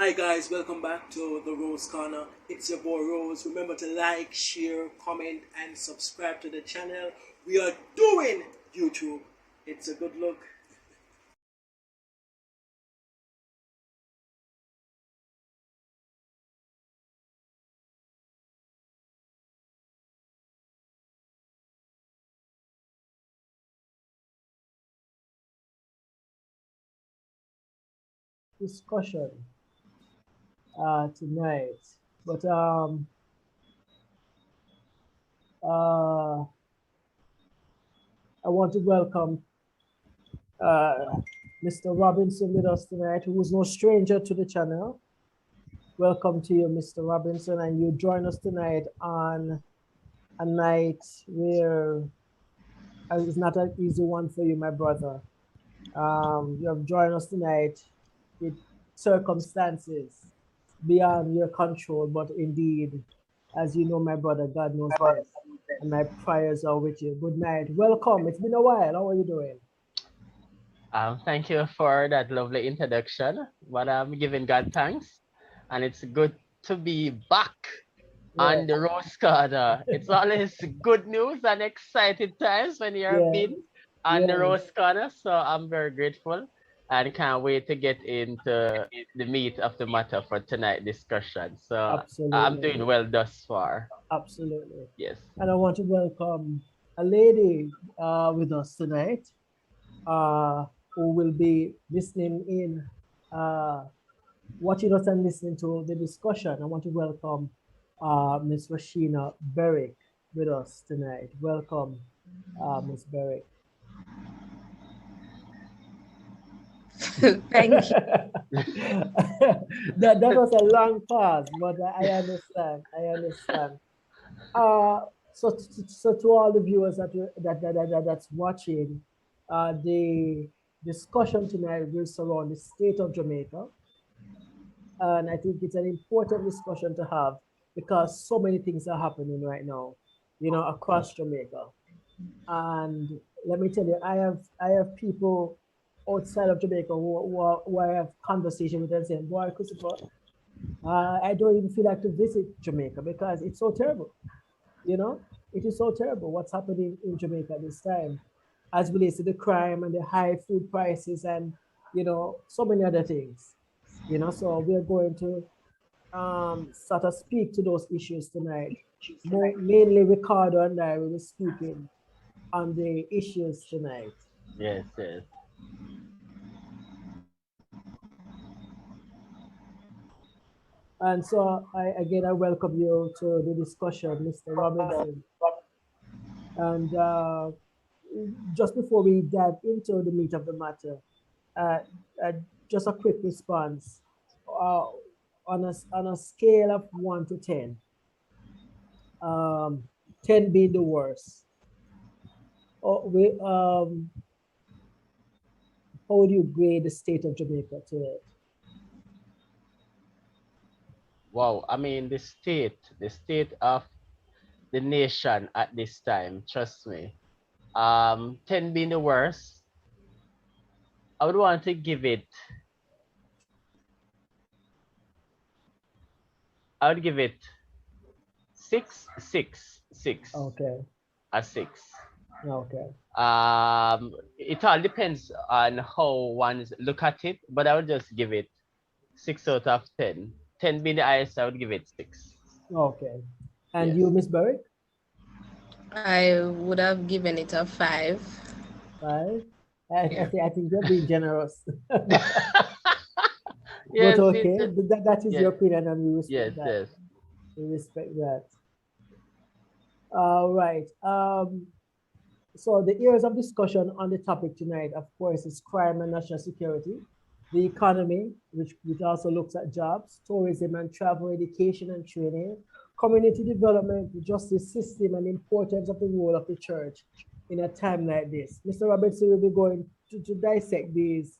Hi guys, welcome back to the Rose Corner. It's your boy Rose. Remember to like, share, comment, and subscribe to the channel. We are doing YouTube. It's a good look. Discussion tonight. But uh, I want to welcome uh, Mr. Robinson with us tonight, who is no stranger to the channel. Welcome to you, Mr. Robinson, and you join us tonight on a night where it's not an easy one for you, my brother. You have joined us tonight with circumstances beyond your control, but indeed, as you know, my brother, God knows best. And my prayers are with you. Good night. Welcome. It's been a while. How are you doing? Thank you for that lovely introduction. But I'm giving God thanks, and it's good to be back Yeah, on the Rose Corner. It's always good news and exciting times when you're yeah, been on the yes, Rose Corner. So I'm very grateful and can't wait to get into the meat of the matter for tonight discussion. So I'm absolutely, doing well thus far. absolutely. Yes. And I want to welcome a lady with us tonight who will be listening in, uh, watching us and listening to the discussion. I want to welcome Miss Rusheena Berrick with us tonight. Welcome, Miss Berrick. Thank you. That was a long pause, but I understand. I understand. Uh, so to all the viewers that's watching, the discussion tonight will surround the state of Jamaica, and I think it's an important discussion to have because so many things are happening right now, across Jamaica. And let me tell you, I have people outside of Jamaica who I have conversation with and saying, "Boy, Christopher, I don't even feel like to visit Jamaica because it's so terrible. You know, it is so terrible what's happening in Jamaica this time, as relates to the crime and the high food prices and so many other things. So we are going to sort of speak to those issues tonight. Mainly Ricardo and I will be speaking on the issues tonight. Yes, yes. And so I welcome you to the discussion, Mr. Robinson. And just before we dive into the meat of the matter, uh, uh, just a quick response. Uh, on a scale of 1 to 10, um, 10 being the worst, how would you grade the state of Jamaica to it? Wow. I mean, the state of the nation at this time, trust me. 10 being the worst, I would want to give it, I would give it six, Okay, a six. okay, It all depends on how one look at it, but I would just give it 6 out of 10. 10 being the highest, I would give it six. okay. And Yes. you, Miss Berry? I would have given it a 5. 5? I Yeah. think you're being generous. But Yes, okay, that is yeah, your opinion, and we yes, respect that. yes. We respect that. All right. So the areas of discussion on the topic tonight, of course, is crime and national security, the economy, which also looks at jobs, tourism and travel, education and training, community development, the justice system, and importance of the role of the church in a time like this. Mr. Robertson will be going to dissect these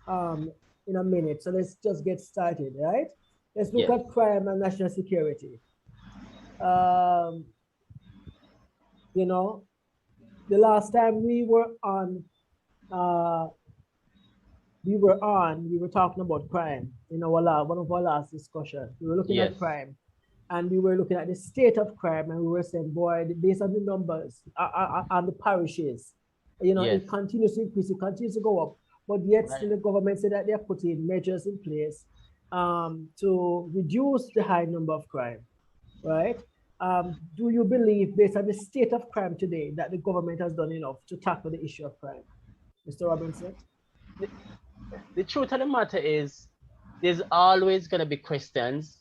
um, in a minute. So let's just get started, right? Let's look Yes. at crime and national security. Um, you know, the last time we were on uh, we were talking about crime in one of our last discussion. We were looking Yes. at crime, and we were looking at the state of crime, and we were saying, boy, based on the numbers and the parishes, Yes. it continues to increase, it continues to go up, but yet Right. still the government said that they're putting measures in place to reduce the high number of crime, right? Do you believe, based on the state of crime today, that the government has done enough to tackle the issue of crime, Mr. Robinson? The, the truth of the matter is, there's always going to be questions,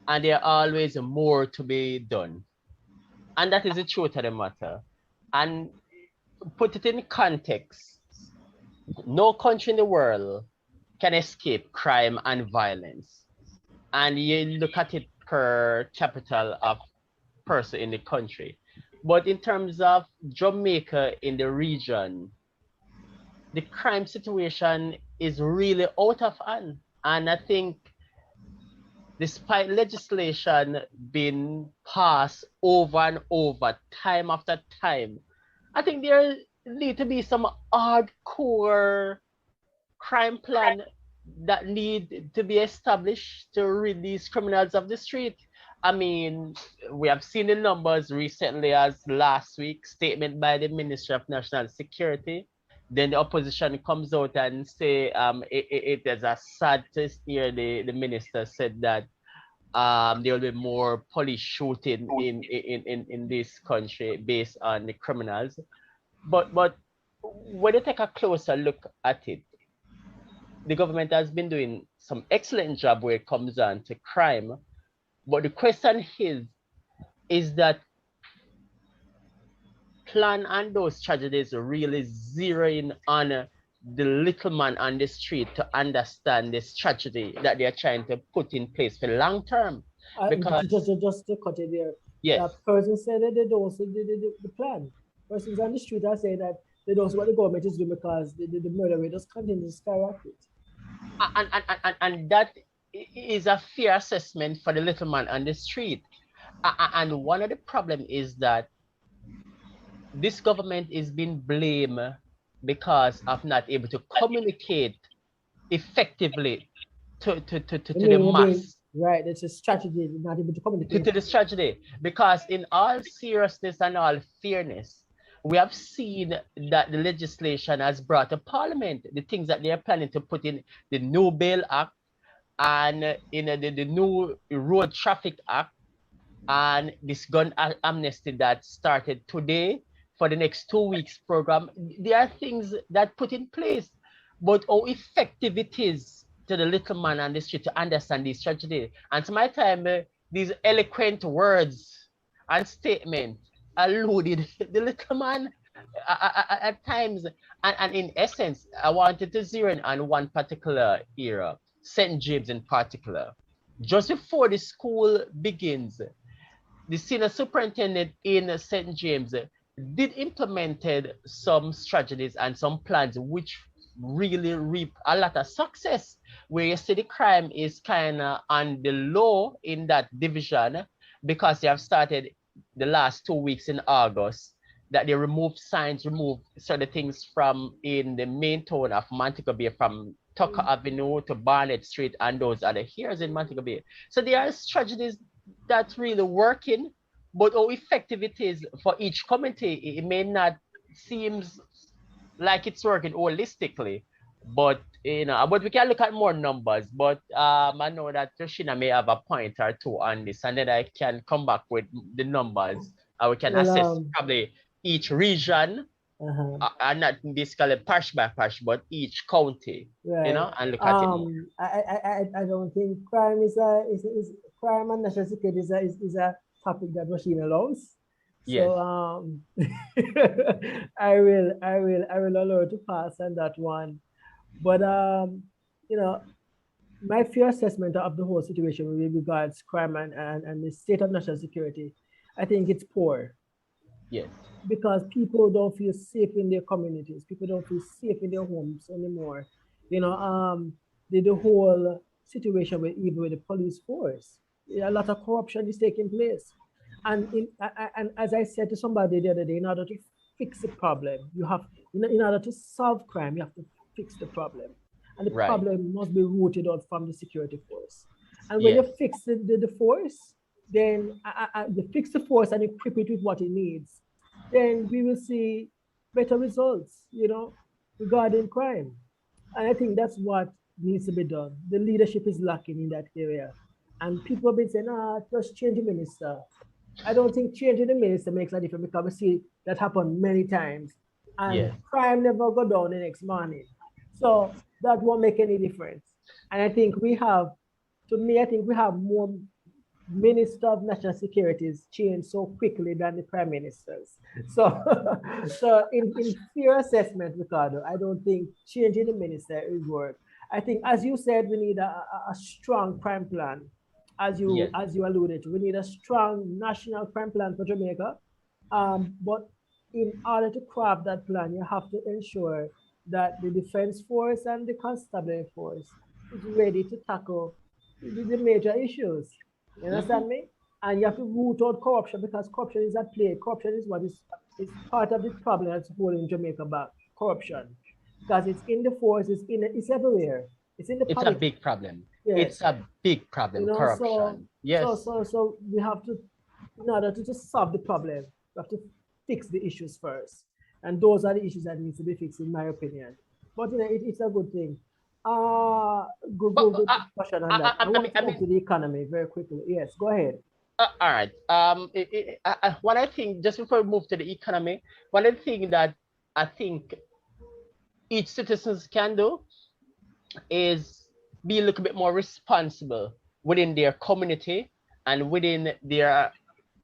and there are always more to be done. And that is the truth of the matter. And put it in context, no country in the world can escape crime and violence. And you look at it per capital of person in the country. But in terms of Jamaica in the region, the crime situation is really out of hand. And I think despite legislation being passed over and over, time after time, I think there need to be some hardcore crime plan that need to be established to rid these criminals of the street. I mean, we have seen the numbers recently as last week statement by the Ministry of National Security. Then the opposition comes out and say it is a sad to hear the minister said that there will be more police shooting in this country based on the criminals. But when you take a closer look at it, the government has been doing some excellent job where it comes on to crime. But the question is that plan on those tragedies really zeroing on the little man on the street to understand this tragedy that they're trying to put in place for long term. Because Just to cut it there, yes, that person said that they don't see the plan. Persons on the street are saying that they don't see what the government is doing because the murder rate just continues to skyrocket. and that is a fair assessment for the little man on the street. And one of the problem is that this government is being blamed because of not able to communicate effectively to the mass, Right, it's a strategy, not able to communicate. to the tragedy. Because in all seriousness and all fairness, we have seen that the legislation has brought to parliament the things that they are planning to put in the new bail act and in the new road traffic act and this gun amnesty that started today for the next 2 weeks program. There are things that put in place, but how effective it is to the little man on the street to understand this tragedy. And to my time, these eloquent words and statements alluded the little man at times. And in essence, I wanted to zero in on one particular era, St. James in particular. Just before the school begins, the senior superintendent in St. James did implemented some strategies and some plans which really reap a lot of success, where you see the crime is kind of on the low in that division because they have started the last 2 weeks in August that they remove signs, remove certain things from in the main town of Montego Bay, from Tucker Avenue to Barnett Street and those other areas in Montego Bay. So there are strategies that's really working, but how effective it is for each community, it may not seems like it's working holistically. But but we can look at more numbers. But I know that Rusheena may have a point or two on this, and then I can come back with the numbers. We can Well, assess probably each region, uh-huh. and not basically parish by parish, but each county, Right. and look at it more. I don't think crime is crime and national security is a topic that machine allows. Yes, So I will allow you to pass on that one. But you know, my fair assessment of the whole situation with regards crime and the state of national security, I think it's poor yes, because people don't feel safe in their communities. People don't feel safe in their homes anymore. The whole situation with even with the police force, a lot of corruption is taking place. And as I said to somebody the other day, in order to fix the problem, you have in order to solve crime, you have to fix the problem. and the Right. problem must be rooted out from the security force. And when you Yes. fix the force, then you fix the force and equip it with what it needs, then we will see better results, regarding crime. And I think that's what needs to be done. The leadership is lacking in that area. And people have been saying, just change the minister. I don't think changing the minister makes a difference because we see that happen many times. And Yes. crime never go down the next morning. So that won't make any difference. And I think we have, to me, I think we have more Minister of National Securities change so quickly than the prime ministers. So, so in fair assessment, Ricardo, I don't think changing the minister is work. I think, as you said, we need a strong crime plan, Yes. as you alluded to. We need a strong national crime plan for Jamaica. But in order to craft that plan, you have to ensure that the defense force and the constabulary force is ready to tackle the major issues. You Mm-hmm. understand me? And you have to root out corruption because corruption is at play. Corruption is what is part of the problem that's holding Jamaica back. Corruption, because it's in the force, it's everywhere. It's in the It's a politics. big problem. Yes, It's a big problem. so Corruption. Yes. we have to, in order to just solve the problem, we have to fix the issues first, and those are the issues that need to be fixed, in my opinion. But it's a good thing. Good But discussion on that. I want to move to the economy very quickly. Yes, go ahead. all right. What I think, just before we move to the economy, one of the things that I think each citizens can do is be a little bit more responsible within their community and within their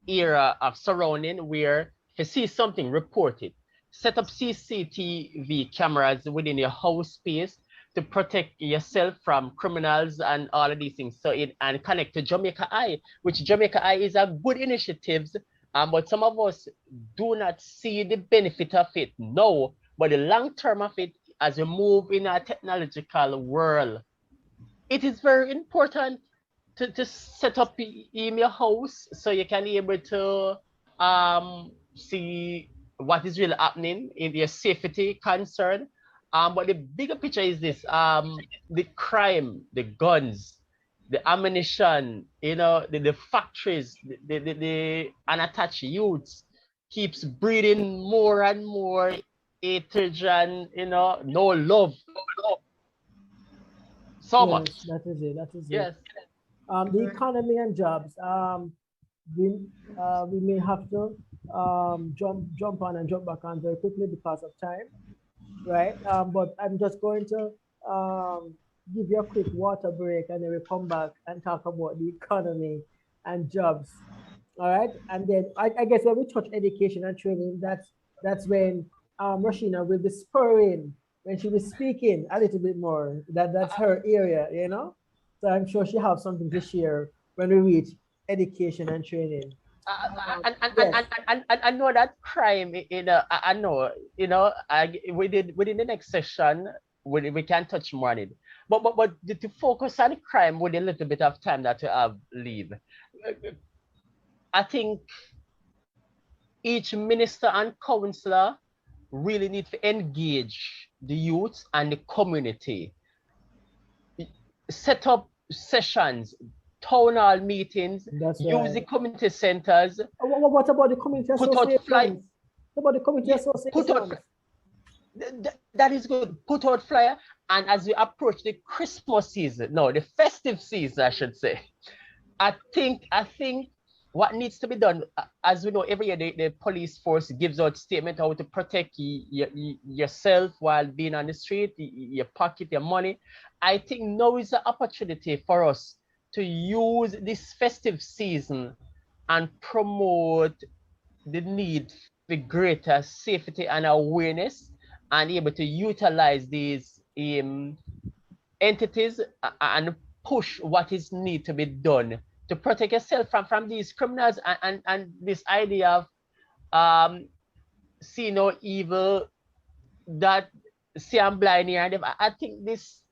area of surrounding, where if you see something, report it. Set up CCTV cameras within your house space to protect yourself from criminals and all of these things. So it and connect to Jamaica Eye, which Jamaica Eye is a good initiative, but some of us do not see the benefit of it now. But the long term of it, as we move in a technological world, it is very important to set up in your house so you can be able to see what is really happening in your safety concern. But the bigger picture is this: the crime, the guns, the ammunition, the factories, the unattached youths keeps breeding more and more hatred and no love. So much. Yes, that is it. That is it. Yes. The economy and jobs. We we may have to jump on and jump back on very quickly because of time, right? But I'm just going to give you a quick water break, and then we come back and talk about the economy and jobs. All right, and then I guess when we touch education and training, that's when Rashina will be spurring when she was speaking a little bit more. That's her area. So I'm sure she have something to share when we reach education and training. Yes, I know that crime, I know, within the next session, we can touch more on it. But to focus on crime with a little bit of time that we have leave, I think each minister and councillor really need to engage the youth and the community. Set up sessions, town hall meetings, that's use right. the community centers, What about the community put out fly, associations? What about the community yeah, put out associations? that is good. Put out flyer, and as we approach the Christmas season, no, the festive season, I should say, I think what needs to be done, as we know, every year the police force gives out statement how to protect yourself while being on the street, your pocket, your money. I think now is the opportunity for us to use this festive season and promote the need for greater safety and awareness, and able to utilize these entities and push what is need to be done to protect yourself from these criminals, and this idea of see no evil, that see I'm blind here. And I think this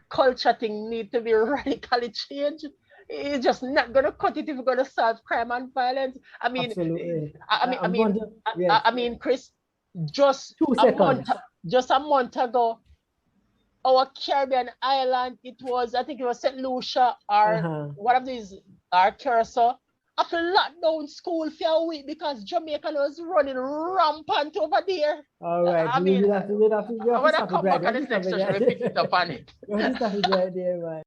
culture thing need to be radically changed. It's just not gonna cut it if we're gonna solve crime and violence. I mean, Absolutely. I mean, I I'm going mean, to, yes, I mean, Chris, just two a month, seconds. just a month ago, our Caribbean island, I think it was St. Lucia or one of these, or Curacao. I feel locked down school for a week because Jamaica was running rampant over there. All right. I mean, We have to when I stop it come right back there. on We the have to next stop it session, right we pick it there. up on it. We have to stop it right there, man.